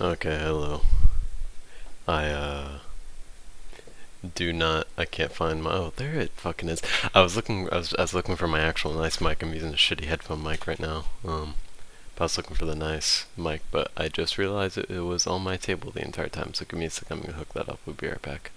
Okay, hello. I I can't find my oh there it fucking is. I was looking for my actual nice mic. I'm using a shitty headphone mic right now. But I was looking for the nice mic, but I just realized it was on my table the entire time, so give me a second, I'm gonna hook that up. We'll be right back.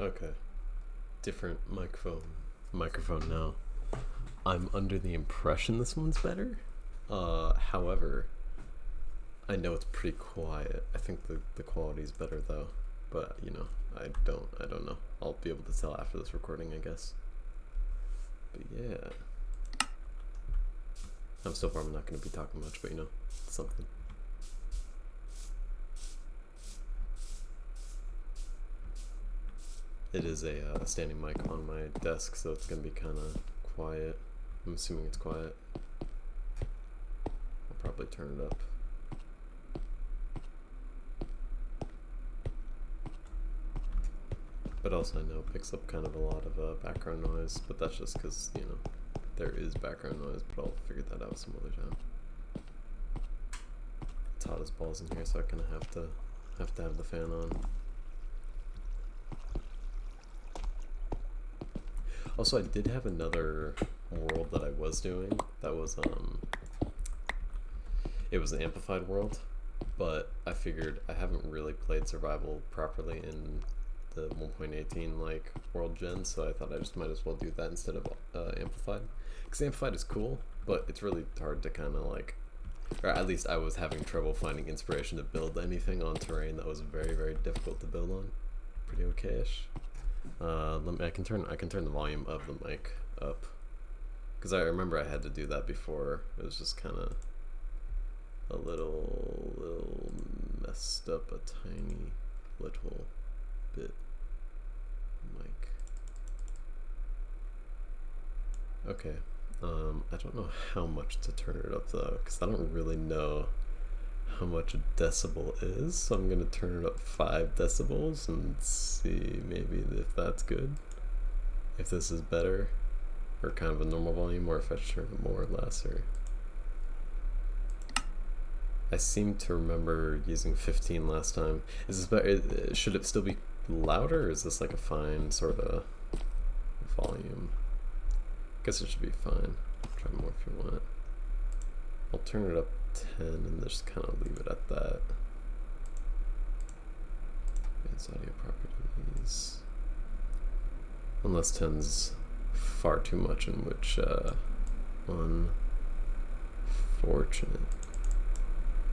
Okay, different microphone now. I'm under the impression this one's better. However, I know it's pretty quiet. I think the quality's better though. But I don't know. I'll be able to tell after this recording, I guess. But yeah. So far I'm not gonna be talking much, but something. It is a standing mic on my desk, so it's gonna be kind of quiet. I'm assuming it's quiet. I'll probably turn it up. But also I know it picks up kind of a lot of background noise, but that's just because, there is background noise, but I'll figure that out some other time. It's hot as balls in here, so I kind of have to have the fan on. Also, I did have another world that I was doing that was it was an amplified world, but I figured I haven't really played survival properly in the 1.18 like world gen, so I thought I just might as well do that instead of amplified, because amplified is cool, but it's really hard to kind of like, or at least I was having trouble finding inspiration to build anything on terrain that was very, very difficult to build on. Pretty okay-ish. I can turn the volume of the mic up, because I remember I had to do that before. It was just kind of a little messed up, a tiny little bit. Mic. Okay. I don't know how much to turn it up though, because I don't really know how much a decibel is, so I'm gonna turn it up 5 decibels and see maybe if that's good, if this is better, or kind of a normal volume, or if I should turn it more or less. Or I seem to remember using 15 last time. Is this better? Should it still be louder, or is this like a fine sort of volume? I guess it should be fine. Try more if you want. I'll turn it up 10 and just kind of leave it at that. Advanced audio properties. Unless 10's far too much, in which unfortunate.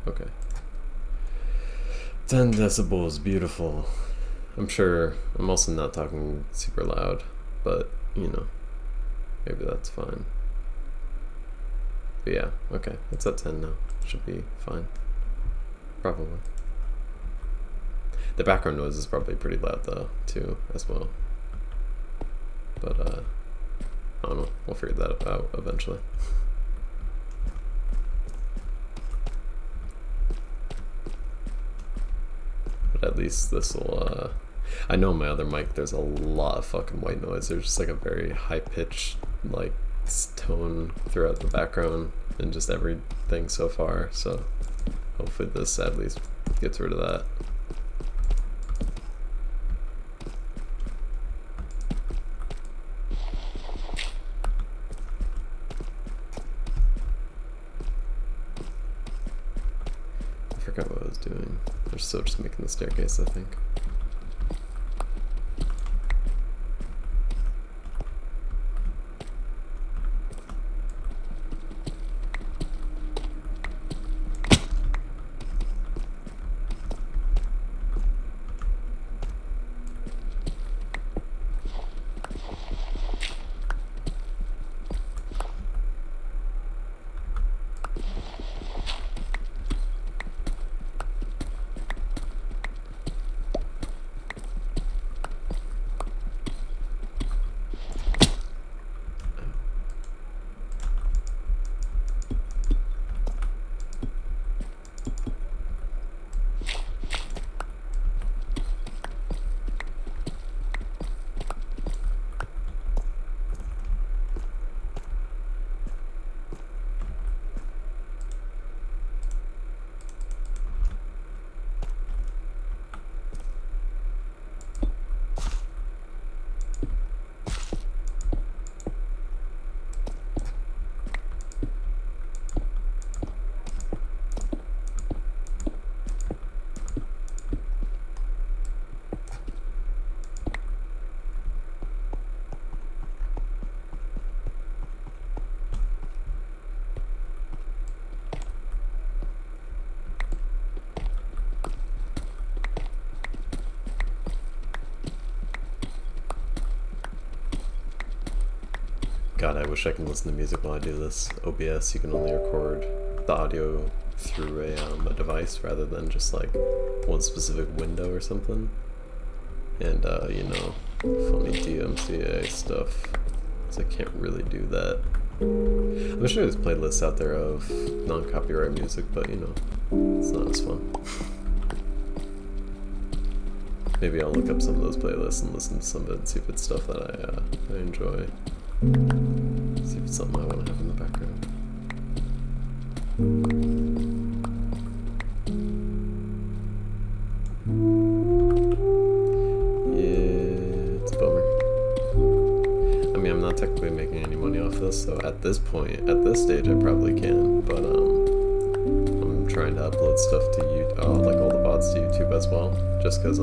Okay. 10 decibels, beautiful. I'm sure I'm also not talking super loud, but you know, maybe that's fine. But yeah, okay, it's at 10 now. Should be fine. Probably. The background noise is probably pretty loud though, too, as well. But I don't know, we'll figure that out eventually. But at least this'll, I know my other mic, there's a lot of fucking white noise. There's just like a very high pitched, like, tone throughout the background and just everything so far, so hopefully this at least gets rid of that. I forgot what I was doing. They're still just making the staircase, I think. God, I wish I can listen to music while I do this. OBS, you can only record the audio through a device rather than just like one specific window or something. And you know, funny DMCA stuff, so I can't really do that. I'm sure there's playlists out there of non-copyright music, but you know, it's not as fun. Maybe I'll look up some of those playlists and listen to some of it and see if it's stuff that I enjoy. See if it's something I want to have in the background. off this, so at this point, at this stage, I probably can. But I'm trying to upload stuff to YouTube, like all the VODs to YouTube as well, just because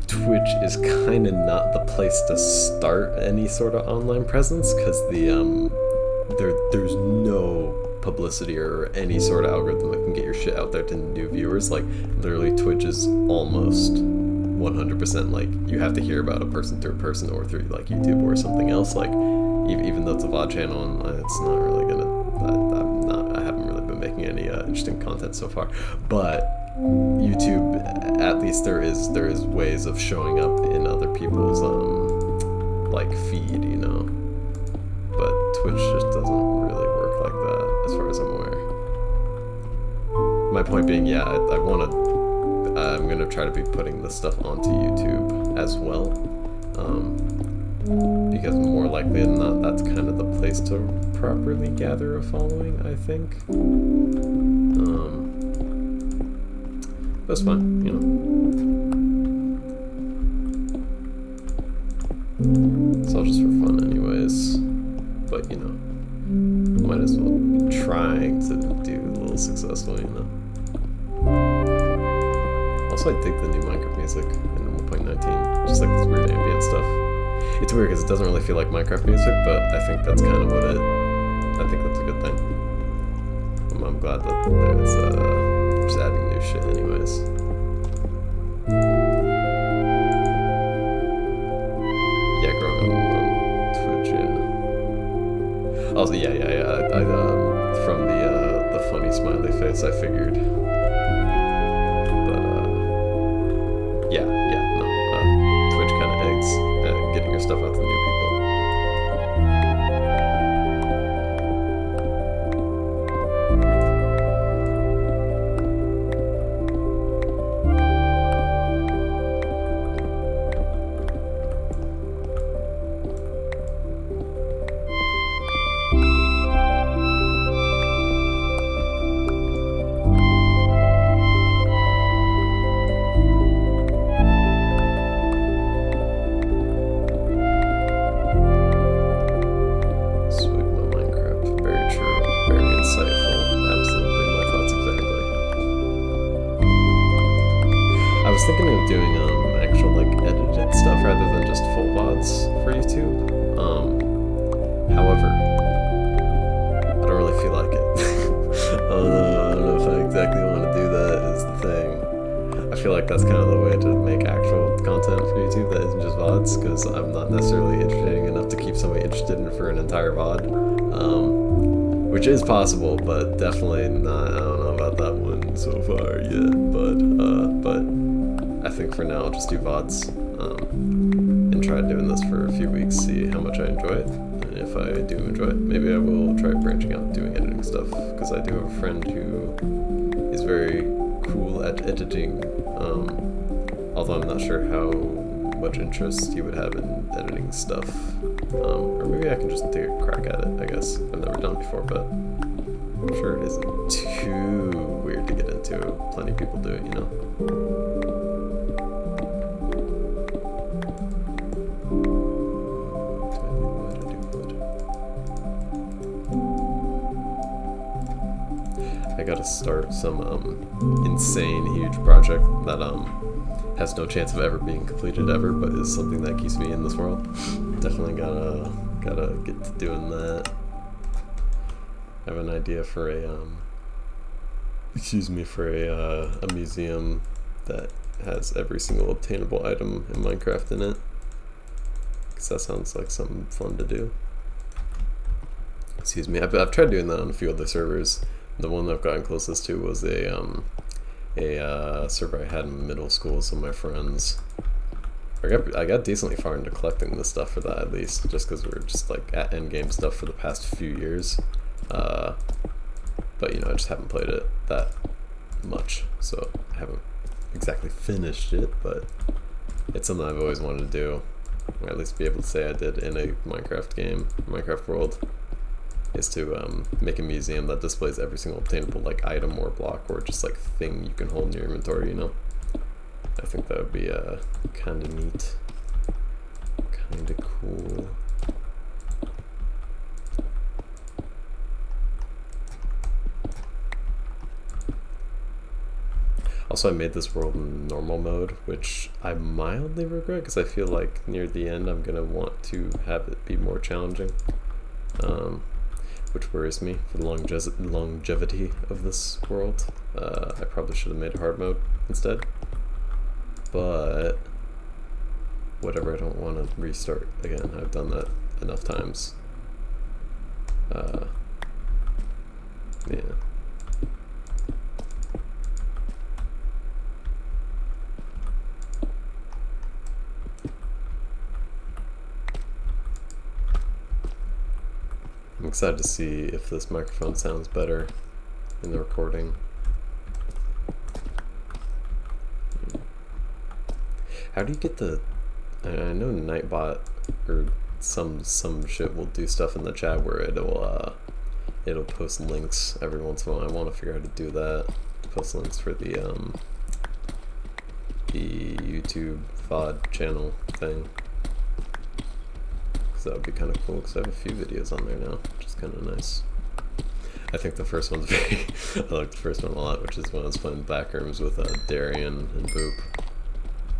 Twitch is kind of not the place to start any sort of online presence, because there's no publicity or any sort of algorithm that can get your shit out there to new viewers. Like literally Twitch is almost 100% like you have to hear about a person through a person or through like YouTube or something else. Like even though it's a VOD channel and it's not really I haven't really been making any interesting content so far, but YouTube, at least there is ways of showing up in other people's like feed, you know, but Twitch just doesn't really work like that as far as I'm aware. My point being, yeah, I'm gonna try to be putting this stuff onto YouTube as well, because more likely than not, that's kind of the place to properly gather a following, I think. That's fine, you know. It's all just for fun anyways, but you know, might as well be trying to do a little successful, you know. Also, I dig the new Minecraft music in 1.19, just like this weird ambient stuff. It's weird because it doesn't really feel like Minecraft music, but I think that's kind of what I think that's a good thing. I'm glad that there's just adding new shit anyways. Yeah, growing up on Twitch, yeah. Also, yeah. I from the funny smiley face, I figured. But Twitch kind of eggs getting your stuff out to new people. Which is possible, but definitely not. I don't know about that one so far yet. But I think for now I'll just do VODs and try doing this for a few weeks, see how much I enjoy it, and if I do enjoy it, maybe I will try branching out and doing editing stuff. Because I do have a friend who is very cool at editing, although I'm not sure how much interest he would have in editing stuff. Or maybe I can just take a crack at it, I guess. I've never done it before, but I'm sure it isn't too weird to get into. Plenty of people do it, you know? I gotta start some insane huge project that has no chance of ever being completed ever, but is something that keeps me in this world. Definitely gotta get to doing that. I have an idea for a a museum that has every single obtainable item in Minecraft in it. Cause that sounds like something fun to do. Excuse me. I've tried doing that on a few other servers. The one I've gotten closest to was a server I had in middle school with some of my friends. I got decently far into collecting this stuff for that, at least, just because we were just like at endgame stuff for the past few years. But you know, I just haven't played it that much, so I haven't exactly finished it, but it's something I've always wanted to do, or at least be able to say I did in a Minecraft game, Minecraft world, is to make a museum that displays every single obtainable like item or block or just like thing you can hold in your inventory, you know? I think that would be kind of neat, kind of cool. Also, I made this world in normal mode, which I mildly regret because I feel like near the end I'm gonna want to have it be more challenging, which worries me for the longevity of this world. I probably should have made hard mode instead, but whatever. I don't want to restart again. I've done that enough times. Yeah. I'm excited to see if this microphone sounds better in the recording. How do you get the... I know Nightbot or some shit will do stuff in the chat where it'll post links every once in a while. I want to figure out how to do that. Post links for the YouTube VOD channel thing. That would be kind of cool because I have a few videos on there now, which is kind of nice. I think the first one's very... I like the first one a lot, which is when I was playing Backrooms with Darian and Boop.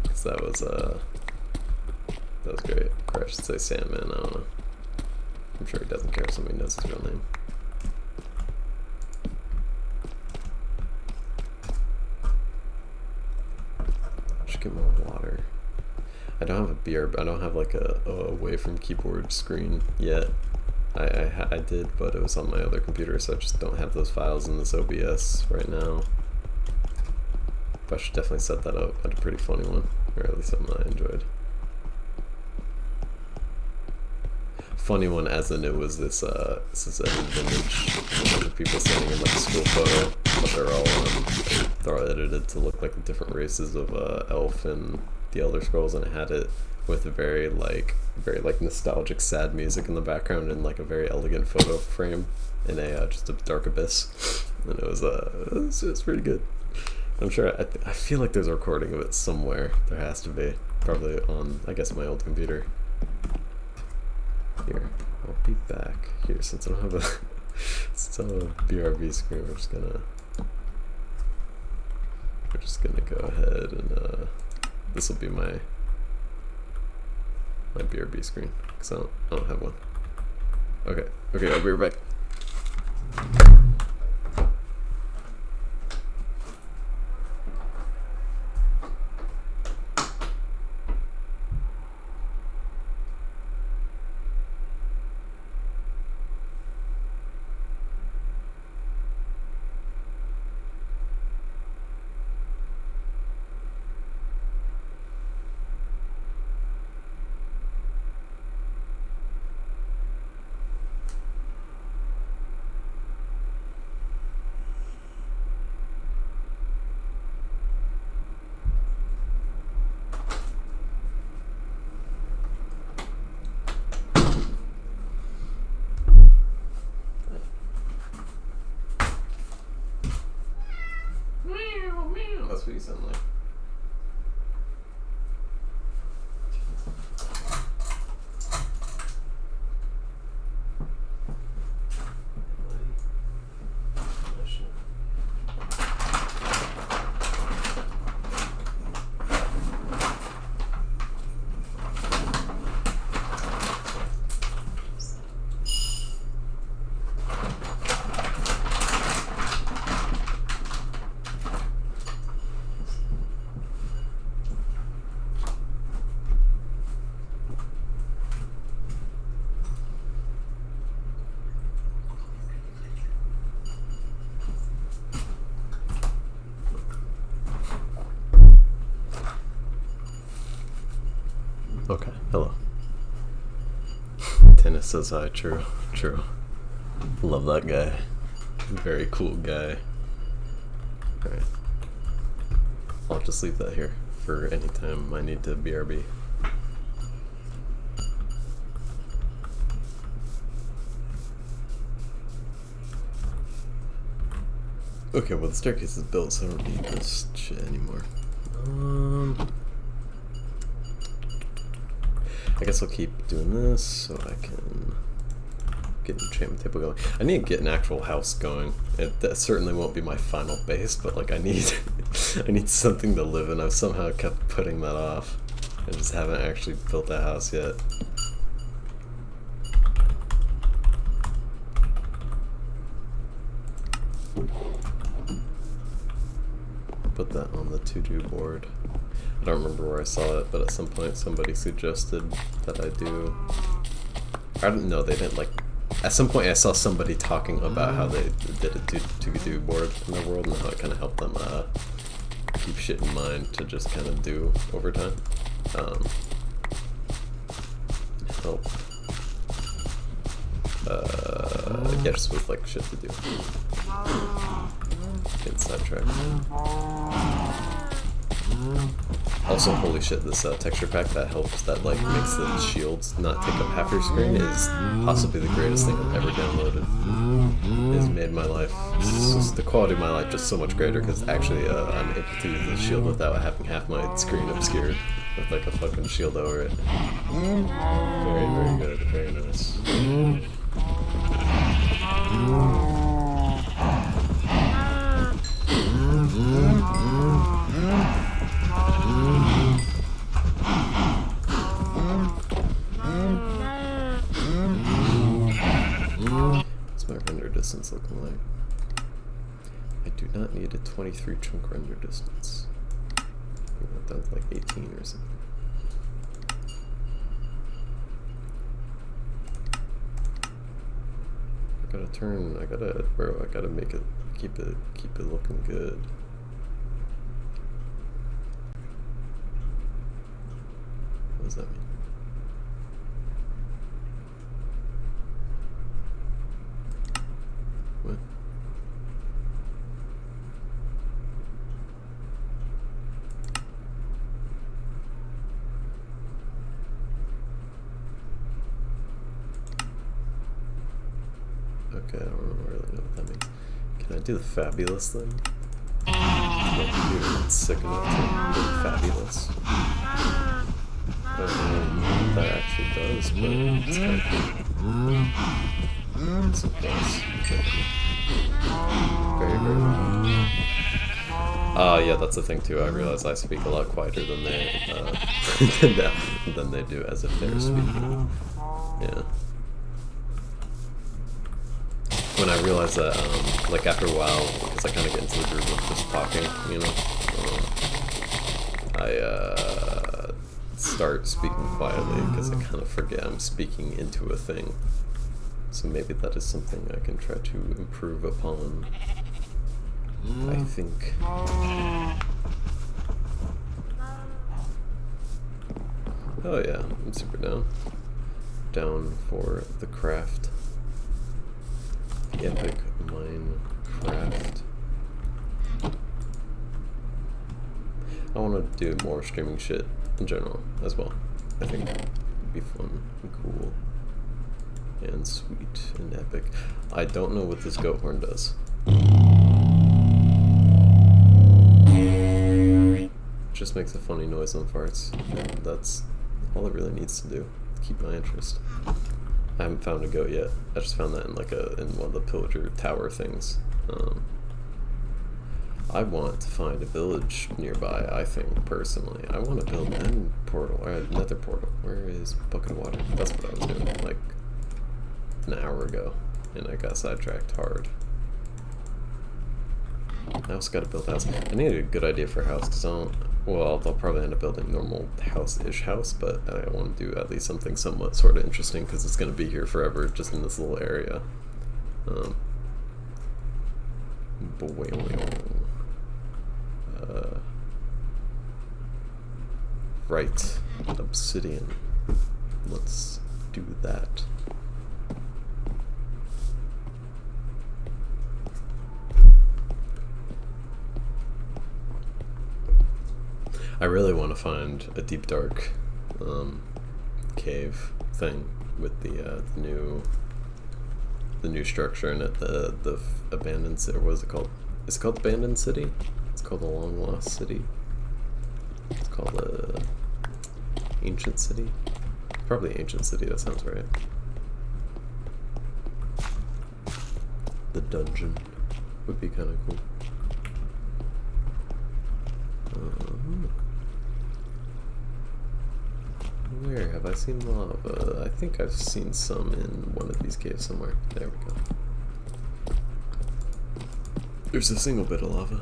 Because that was great. Or I should say Sandman, I don't know. I'm sure he doesn't care if somebody knows his real name. I should get more water. I don't have a BRB. I don't have like a away from keyboard screen yet. I did, but it was on my other computer, so I just don't have those files in this OBS right now. But I should definitely set that up. I had a pretty funny one, or at least something I enjoyed. Funny one, as in it was this is an image of people standing in like a school photo, but they're all edited to look like the different races of Elf and the Elder Scrolls, and it had it with a very nostalgic sad music in the background and like a very elegant photo frame in just a dark abyss, and it was pretty good. I'm sure I feel like there's a recording of it somewhere. There has to be, probably on, I guess, my old computer. Here, I'll be back here since I don't have a BRB screen. We're just gonna go ahead and this will be my BRB screen because I don't have one. Okay, I'll be right back. That's what you sound like. Okay, hello. Tennis says hi, true. Love that guy. Very cool guy. Alright. I'll just leave that here for any time I need to BRB. Okay, well the staircase is built, so I don't need this shit anymore. I guess I'll keep doing this so I can Get an enchantment table going. I need to get an actual house going. That certainly won't be my final base, but like I need I need something to live in. I've somehow kept putting that off. I just haven't actually built a house yet. Put that on the to-do board. I don't remember where I saw it, but at some point somebody suggested that I do. I don't know, they didn't like. At some point I saw somebody talking about how they did a to-do board in the world and how it kind of helped them keep shit in mind to just kind of do over time. Help. Yeah, just with like shit to do. Get sidetracked. Also, holy shit, this texture pack that helps, that like makes the shields not take up half your screen is possibly the greatest thing I've ever downloaded. It has made my life, just the quality of my life just so much greater because actually I'm able to use the shield without having half my screen obscured with like a fucking shield over it. Very, very good, very nice. What's my render distance looking like? I do not need a 23 chunk render distance. I think that's like 18 or something. I gotta make it, keep it looking good. What does that mean? What? Okay, I don't really know what that means. Can I do the fabulous thing? It's sick enough to be fabulous. I don't know what that actually does, but it's kind of cool. Yes, it does. Very, very loud. Yeah, that's the thing too. I realize I speak a lot quieter than they do as if they're speaking. Yeah. When I realize that, like after a while, because I kind of get into the groove of just talking, you know, I start speaking quietly because I kind of forget I'm speaking into a thing. So maybe that is something I can try to improve upon, I think. Oh yeah, I'm super down. Down for the craft. The epic Minecraft. I want to do more streaming shit in general as well. I think it'd be fun and cool and sweet and epic. I don't know what this goat horn does. It just makes a funny noise on farts, and that's all it really needs to do to keep my interest. I haven't found a goat yet. I just found that in like in one of the pillager tower things. I want to find a village nearby, I think, personally. I want to build an portal, or another portal. Where is Bucket of Water? That's what I was doing like an hour ago, and I got sidetracked hard. I also got to build a house. I need a good idea for a house, because I'll probably end up building a normal house-ish house, but I want to do at least something somewhat sort of interesting, because it's going to be here forever, just in this little area. Right, obsidian. Let's do that. I really want to find a deep dark cave thing with the new structure in it. The abandoned city. What is it called? Is it called Abandoned City? It's called the Long Lost City. It's called the Ancient City. Probably Ancient City. That sounds right. the dungeon would be kind of cool. Where have I seen lava? I think I've seen some in one of these caves somewhere. There we go. There's a single bit of lava.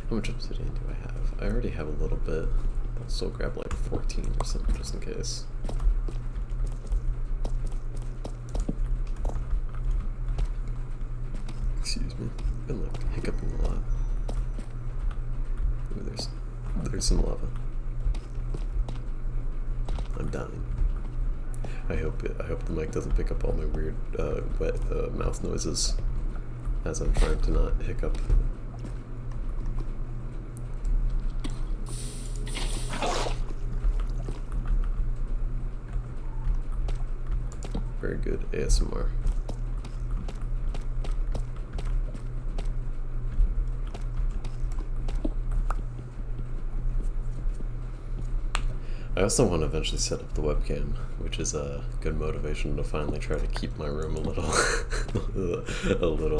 How much obsidian do I have? I already have a little bit. I'll still grab like 14 or something just in case. Excuse me. Been like hiccuping a lot. Ooh, there's some lava. I'm dying. I hope the mic doesn't pick up all my weird wet mouth noises as I'm trying to not hiccup. Very good ASMR. I also want to eventually set up the webcam, which is a good motivation to finally try to keep my room a little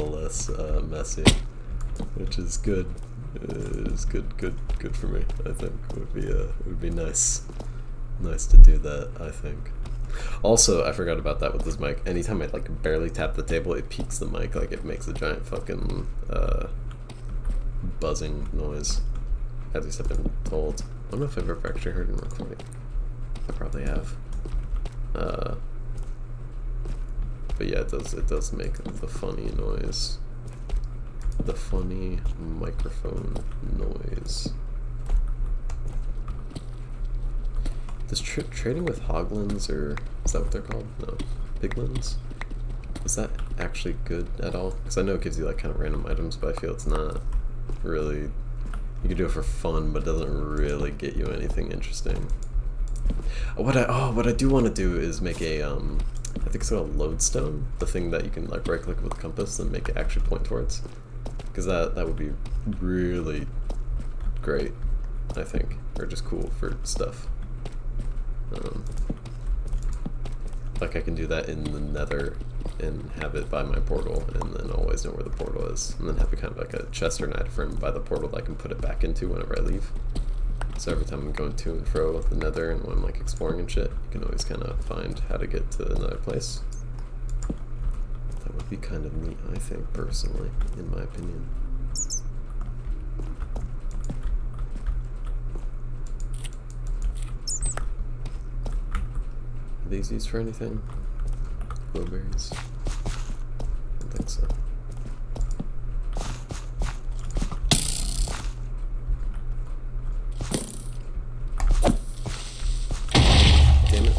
less messy, which is good. It's good for me. I think it would be nice to do that. I think. Also, I forgot about that with this mic. Anytime I like barely tap the table, it peaks the mic, like it makes a giant fucking buzzing noise. At least I've been told. I don't know if I've ever actually heard in recording. I probably have. But yeah, it does make the funny noise. The funny microphone noise. Does trading with hoglins, or is that what they're called? No, piglins? Is that actually good at all? Because I know it gives you like kind of random items, but I feel it's not really. You can do it for fun, but it doesn't really get you anything interesting. What I do want to do is make a I think it's called a lodestone, the thing that you can like right click with the compass and make it actually point towards. Because that would be really great, I think, or just cool for stuff. Like I can do that in the nether and have it by my portal and then always know where the portal is, and then have it kind of like a chest or knight frame by the portal that I can put it back into whenever I leave. So every time I'm going to and fro with the nether and when I'm like exploring and shit, you can always kind of find how to get to another place. That would be kind of neat, I think, personally, in my opinion. Are these used for anything? Blueberries? I don't think so. Damn it.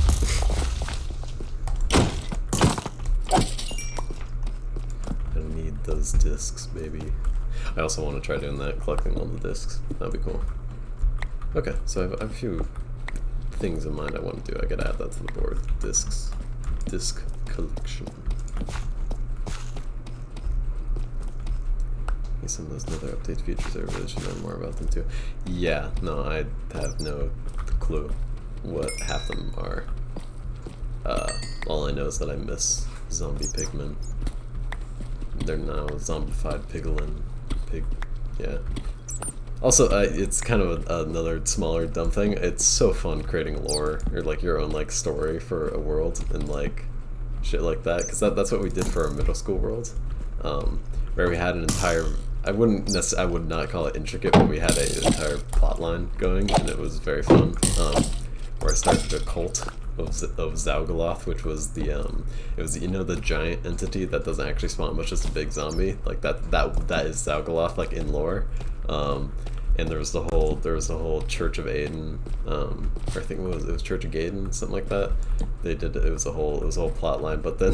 I need those discs, baby. I also want to try doing that, collecting all the discs. That'd be cool. Okay, so I have a few things in mind I want to do. I gotta add that to the board. Disc collection. Some of those nether update features, I really should know more about them too. Yeah, no, I have no clue what half of them are. All I know is that I miss zombie pigmen. They're now zombified piglin. Yeah. Also, it's kind of another smaller dumb thing. It's so fun creating lore, or like your own like story for a world and like shit like that, because that's what we did for our middle school world, where we had an entire. I would not call it intricate, but we had an entire plot line going, and it was very fun. Where I started a cult of Zalgaloth, which was the it was, you know, the giant entity that doesn't actually spawn, but just a big zombie. Like that is Zalgaloth, like in lore. And there was the whole Church of Aiden, I think it was Church of Gaiden, something like that. They did it was a whole plot line, but then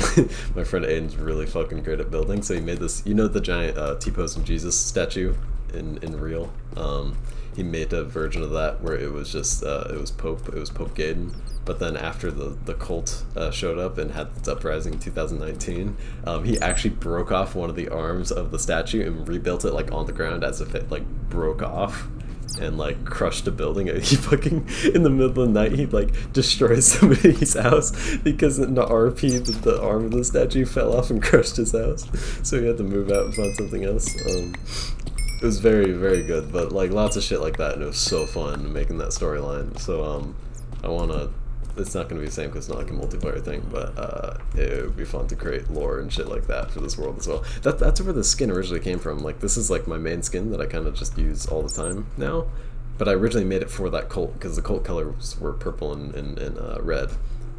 my friend Aiden's really fucking great at building, so he made this, you know, the giant T-posing Jesus statue in real. he made a version of that where it was just it was Pope Gaydon. But then after the cult showed up and had its uprising in 2019, he actually broke off one of the arms of the statue and rebuilt it like on the ground as if it like broke off and like crushed a building. He fucking, in the middle of the night, he like destroys somebody's house because in the RP the arm of the statue fell off and crushed his house, so he had to move out and find something else. It was very, very good, but like lots of shit like that, and it was so fun making that storyline. So I wanna, it's not gonna be the same because it's not like a multiplayer thing, but it would be fun to create lore and shit like that for this world as well. That's where the skin originally came from. Like, this is like my main skin that I kind of just use all the time now, but I originally made it for that cult because the cult colors were purple and red,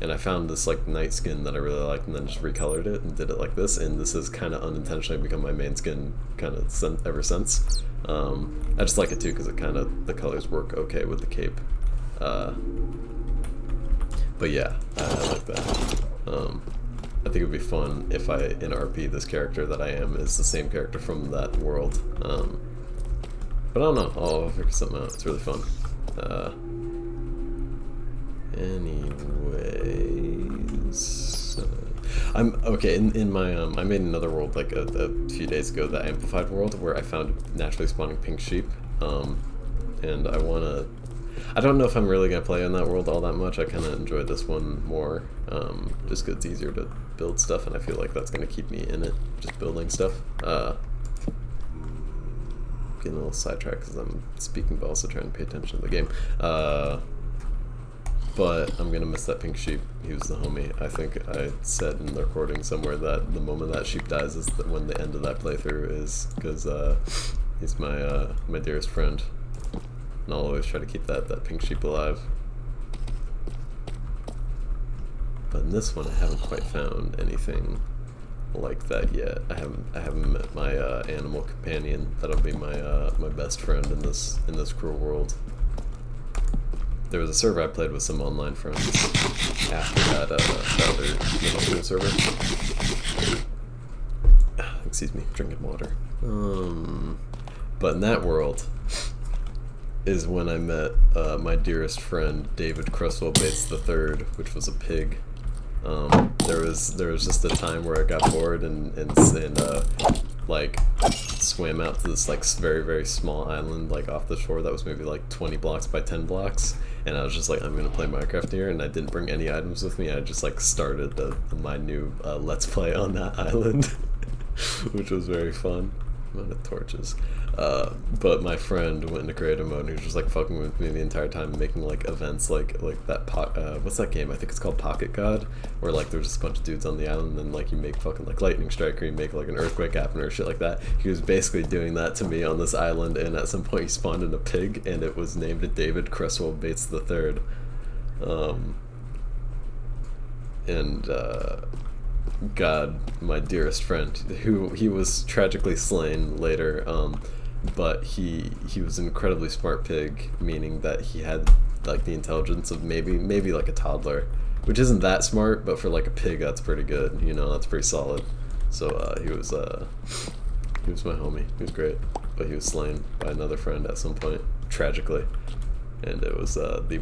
and I found this like night skin that I really liked and then just recolored it and did it like this, and this has kind of unintentionally become my main skin kind of ever since. I just like it too because it kind of, the colors work okay with the cape. But yeah, I like that. I think it would be fun if I, in RP, this character that I am is the same character from that world. But I don't know, I'll figure something out. It's really fun. Anyways, I'm okay. In my I made another world like a few days ago, the Amplified world, where I found naturally spawning pink sheep. And I don't know if I'm really gonna play in that world all that much. I kind of enjoyed this one more, just 'cause it's easier to build stuff, and I feel like that's gonna keep me in it, just building stuff. Getting a little sidetracked because I'm speaking, but also trying to pay attention to the game. But I'm gonna miss that pink sheep. He was the homie. I think I said in the recording somewhere that the moment that sheep dies is when the end of that playthrough is, because he's my my dearest friend. And I'll always try to keep that pink sheep alive. But in this one, I haven't quite found anything like that yet. I haven't met my animal companion. That'll be my my best friend in this cruel world. There was a server I played with some online friends after that other middle school server. Excuse me, drinking water. But in that world is when I met my dearest friend David Cresswell Bates III, which was a pig. There was just a time where I got bored and like swam out to this like very, very small island like off the shore that was maybe like 20 blocks by 10 blocks, and I was just like, I'm gonna play Minecraft here, and I didn't bring any items with me. I just like started my new let's play on that island, which was very fun. I'm out of torches. But my friend went into creative mode and he was just like fucking with me the entire time, making like events like that what's that game? I think it's called Pocket God, where like there's just a bunch of dudes on the island and like you make fucking like lightning strike, or you make like an earthquake happen or shit like that. He was basically doing that to me on this island, and at some point he spawned in a pig and it was named David Cresswell Bates III. God, my dearest friend, who he was tragically slain later, but he was an incredibly smart pig, meaning that he had like the intelligence of maybe like a toddler, which isn't that smart, but for like a pig that's pretty good, you know, that's pretty solid. So he was my homie. He was great, but he was slain by another friend at some point, tragically, and it was the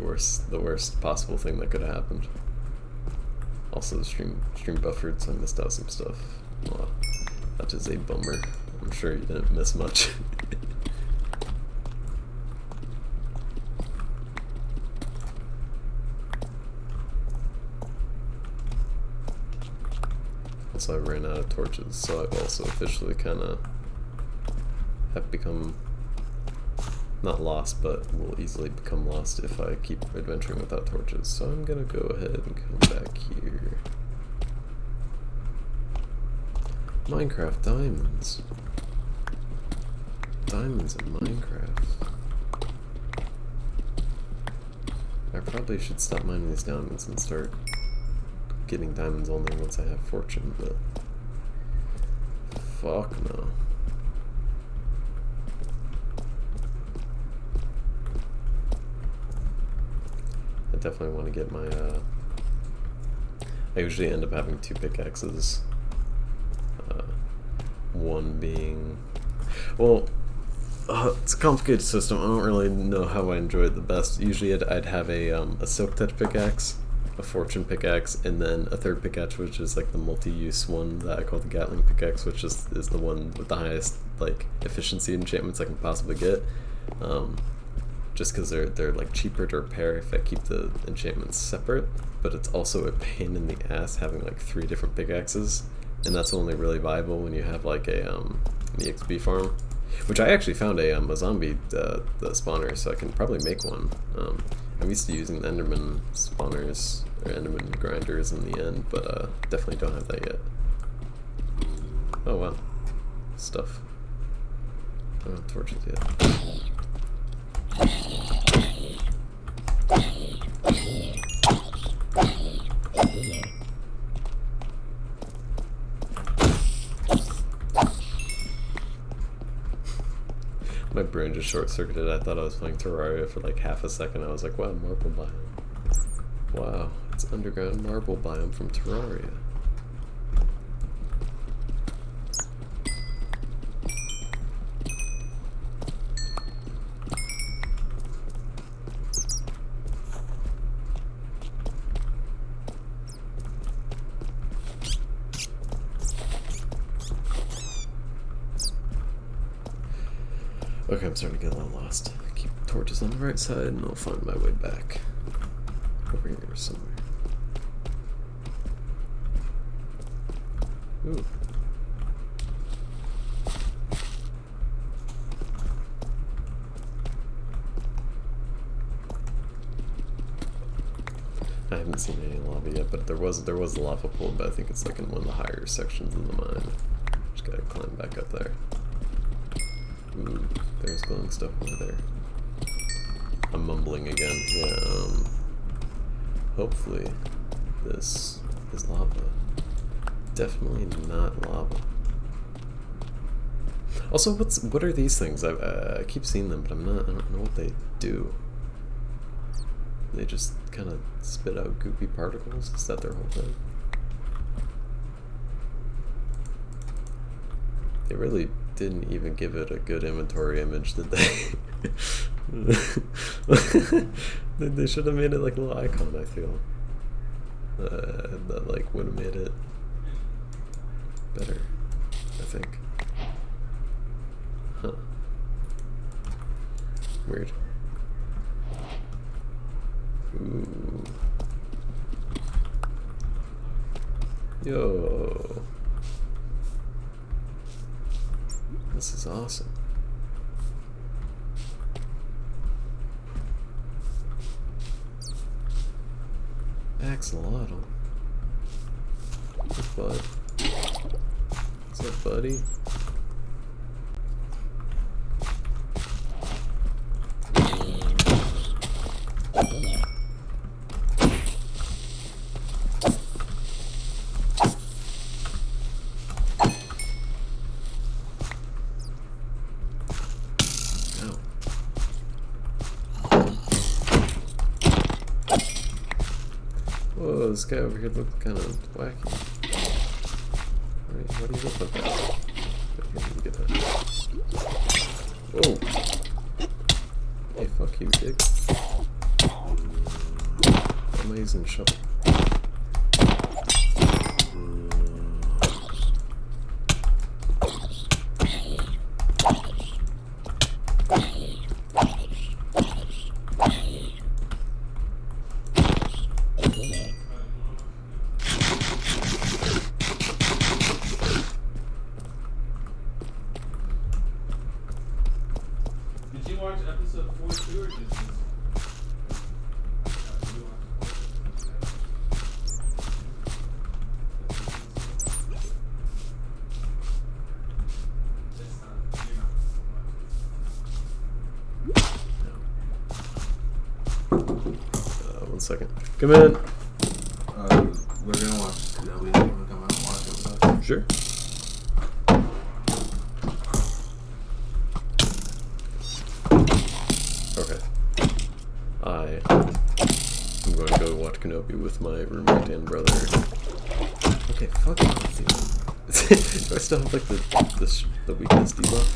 worst possible thing that could have happened. Also, the stream buffered, so I missed out some stuff. Well, that is a bummer. I'm sure you didn't miss much. Also, I ran out of torches, so I've also officially kind of have become not lost, but will easily become lost if I keep adventuring without torches. So I'm gonna go ahead and come back here. Minecraft diamonds. Diamonds in Minecraft. I probably should stop mining these diamonds and start getting diamonds only once I have fortune, but fuck no. I definitely want to get my, I usually end up having 2 pickaxes. One being, well, It's a complicated system. I don't really know how I enjoy it the best. Usually I'd have a Silk Touch pickaxe, a Fortune pickaxe, and then a third pickaxe, which is like the multi-use one that I call the Gatling pickaxe, which is the one with the highest like efficiency enchantments I can possibly get. Just because they're like cheaper to repair if I keep the enchantments separate, but it's also a pain in the ass having like 3 different pickaxes, and that's only really viable when you have like a an EXP farm, which I actually found a zombie the spawner, so I can probably make one. I'm used to using the Enderman spawners or Enderman grinders in the end, but definitely don't have that yet. Oh wow, stuff. I don't have torches yet. My brain just short-circuited. I thought I was playing Terraria for like half a second. I was like, wow, marble biome. Wow, it's underground marble biome from Terraria. Okay, I'm starting to get a little lost. Keep torches on the right side and I'll find my way back. Over here somewhere. Ooh. I haven't seen any lava yet, but there was a lava pool, but I think it's like in one of the higher sections of the mine. Just gotta climb back up there. Ooh, there's glowing stuff over there. I'm mumbling again. Yeah, hopefully this is lava. Definitely not lava. Also, what are these things? I keep seeing them, but I don't know what they do. They just kind of spit out goopy particles. Is that their whole thing? They really didn't even give it a good inventory image, did they? They should have made it like a little icon, I feel. That like would have made it better, I think. Huh. Weird. Ooh. Yo. This is awesome. Axolotl. What's bud? What's up, buddy? Whoa, this guy over here looked kind of wacky. Why do you look like that? Get that. Whoa! Hey, fuck you, dick. I'm using shovel. One second. Come in. We're gonna watch Kenobi. You wanna come out and watch it with us? Sure. Okay. I'm going to go watch Kenobi with my roommate and brother. Okay, fuck off, dude. Do I still have like the weakness debuff?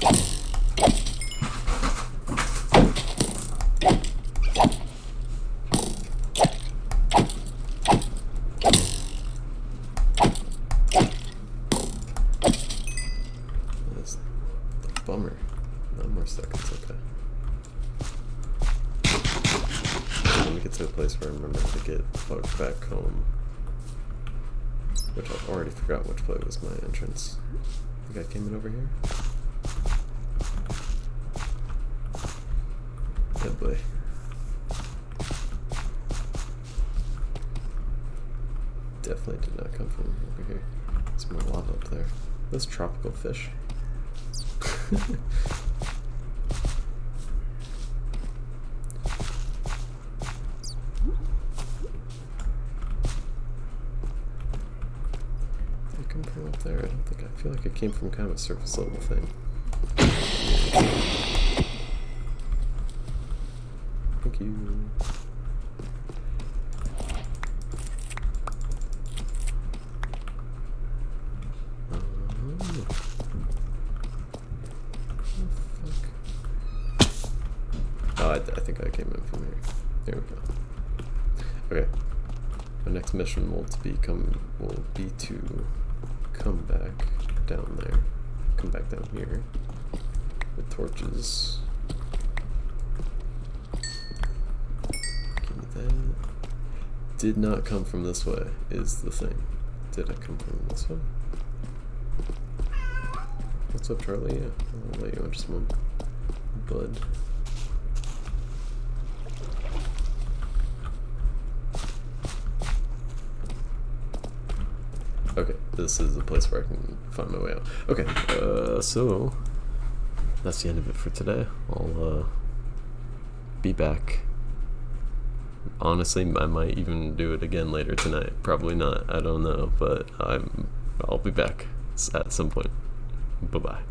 Bummer. 9 more seconds, okay. Let me get to a place where I remember to get plugged back home. Which I've already forgot which way was my entrance. I think I came in over here? Good boy. Definitely did not come from over here. There's more lava up there. Those tropical fish. Come from up there? I don't think. I feel like it came from kind of a surface level thing. Thank you. Oh, I think I came in from here. There we go. Okay. My next mission will be to come back down there. Come back down here with torches. Give me that. Did not come from this way is the thing. Did I come from this way? What's up, Charlie? Yeah, I'll let you on just one, bud. Okay, this is the place where I can find my way out. Okay, so that's the end of it for today. I'll be back. Honestly, I might even do it again later tonight. Probably not. I don't know, but I'll be back at some point. Bye-bye.